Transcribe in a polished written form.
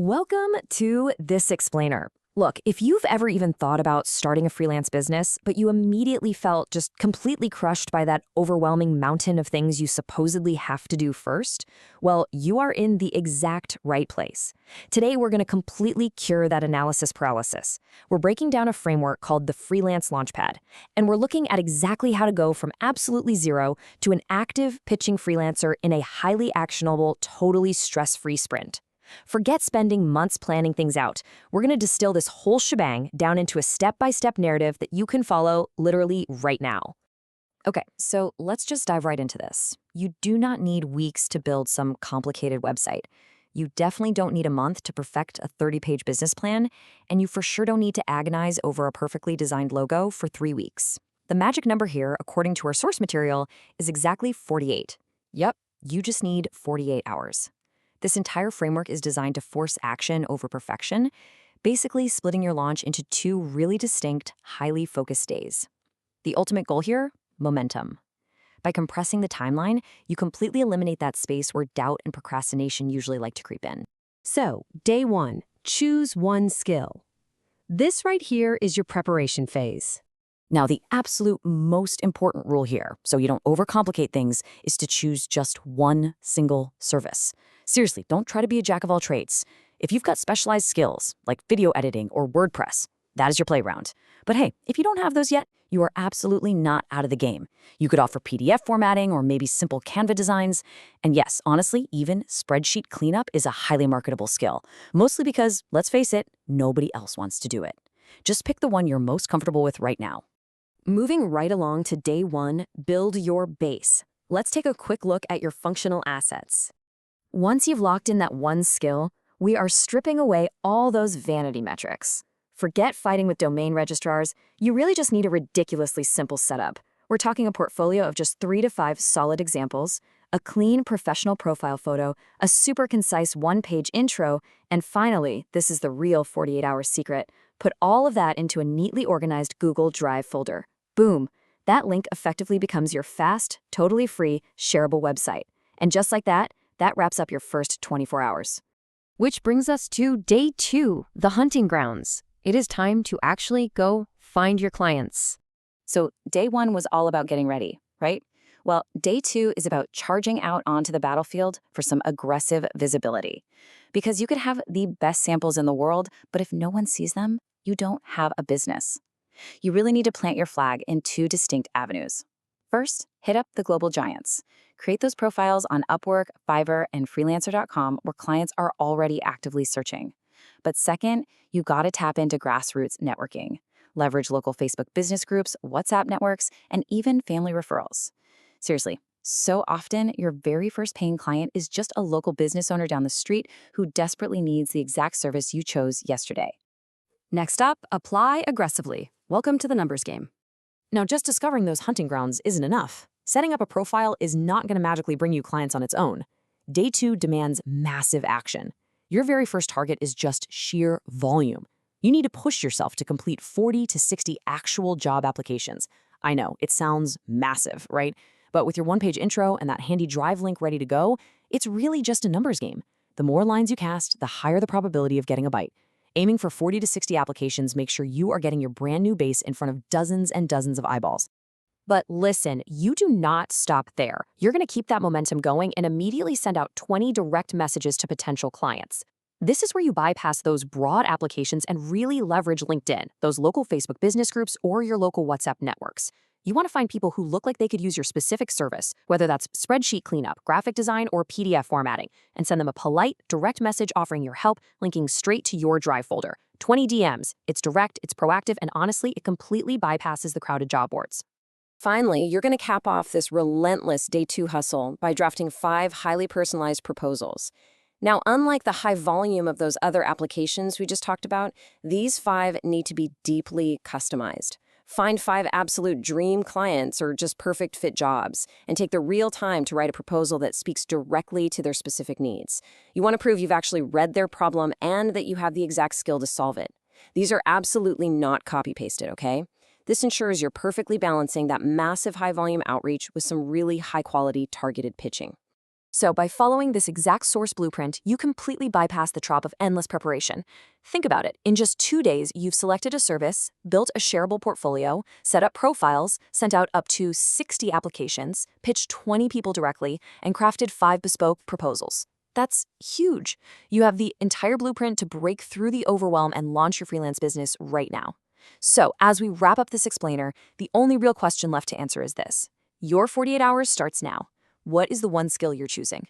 Welcome to This Explainer. Look, if you've ever even thought about starting a freelance business, but you immediately felt just completely crushed by that overwhelming mountain of things you supposedly have to do first, well, you are in the exact right place. Today, we're going to completely cure that analysis paralysis. We're breaking down a framework called the Freelance Launchpad, and we're looking at exactly how to go from absolutely zero to an active pitching freelancer in a highly actionable, totally stress-free sprint. Forget spending months planning things out. We're going to distill this whole shebang down into a step-by-step narrative that you can follow literally right now. Okay, so let's just dive right into this. You do not need weeks to build some complicated website. You definitely don't need a month to perfect a 30-page business plan, and you for sure don't need to agonize over a perfectly designed logo for 3 weeks. The magic number here, according to our source material, is exactly 48. Yep, you just need 48 hours. This entire framework is designed to force action over perfection, basically splitting your launch into 2 really distinct, highly focused days. The ultimate goal here? Momentum. By compressing the timeline, you completely eliminate that space where doubt and procrastination usually like to creep in. So, day 1, choose one skill. This right here is your preparation phase. Now, the absolute most important rule here, so you don't overcomplicate things, is to choose just one single service. Seriously, don't try to be a jack of all trades. If you've got specialized skills, like video editing or WordPress, that is your playground. But hey, if you don't have those yet, you are absolutely not out of the game. You could offer PDF formatting or maybe simple Canva designs. And yes, honestly, even spreadsheet cleanup is a highly marketable skill, mostly because, let's face it, nobody else wants to do it. Just pick the one you're most comfortable with right now. Moving right along to day 1, build your base. Let's take a quick look at your functional assets. Once you've locked in that one skill, we are stripping away all those vanity metrics. Forget fighting with domain registrars. You really just need a ridiculously simple setup. We're talking a portfolio of just 3 to 5 solid examples, a clean professional profile photo, a super concise one-page intro, and finally, this is the real 48-hour secret, put all of that into a neatly organized Google Drive folder. Boom! That link effectively becomes your fast, totally free, shareable website. And just like that wraps up your first 24 hours. Which brings us to day 2, the hunting grounds. It is time to actually go find your clients. So day 1 was all about getting ready, right? Well, day 2 is about charging out onto the battlefield for some aggressive visibility. Because you could have the best samples in the world, but if no one sees them, you don't have a business. You really need to plant your flag in 2 distinct avenues. First, hit up the global giants. Create those profiles on Upwork, Fiverr, and Freelancer.com where clients are already actively searching. But second, you gotta tap into grassroots networking. Leverage local Facebook business groups, WhatsApp networks, and even family referrals. Seriously, so often your very first paying client is just a local business owner down the street who desperately needs the exact service you chose yesterday. Next up, apply aggressively. Welcome to the numbers game. Now, just discovering those hunting grounds isn't enough. Setting up a profile is not going to magically bring you clients on its own. Day 2 demands massive action. Your very first target is just sheer volume. You need to push yourself to complete 40 to 60 actual job applications. I know, it sounds massive, right? But with your one-page intro and that handy Drive link ready to go, it's really just a numbers game. The more lines you cast, the higher the probability of getting a bite. Aiming for 40 to 60 applications makes sure you are getting your brand new base in front of dozens and dozens of eyeballs. But listen, you do not stop there. You're going to keep that momentum going and immediately send out 20 direct messages to potential clients. This is where you bypass those broad applications and really leverage LinkedIn, those local Facebook business groups, or your local WhatsApp networks. You want to find people who look like they could use your specific service, whether that's spreadsheet cleanup, graphic design, or PDF formatting, and send them a polite, direct message offering your help, linking straight to your Drive folder. 20 DMs. It's direct, it's proactive, and honestly, it completely bypasses the crowded job boards. Finally, you're going to cap off this relentless day 2 hustle by drafting 5 highly personalized proposals. Now, unlike the high volume of those other applications we just talked about, these 5 need to be deeply customized. Find 5 absolute dream clients or just perfect fit jobs, and take the real time to write a proposal that speaks directly to their specific needs. You want to prove you've actually read their problem and that you have the exact skill to solve it. These are absolutely not copy-pasted, okay? This ensures you're perfectly balancing that massive high-volume outreach with some really high-quality targeted pitching. So, by following this exact source blueprint, you completely bypass the trap of endless preparation. Think about it. In just 2 days, you've selected a service, built a shareable portfolio, set up profiles, sent out up to 60 applications, pitched 20 people directly, and crafted 5 bespoke proposals. That's huge. You have the entire blueprint to break through the overwhelm and launch your freelance business right now. So, as we wrap up this explainer, the only real question left to answer is this. Your 48 hours starts now. What is the one skill you're choosing?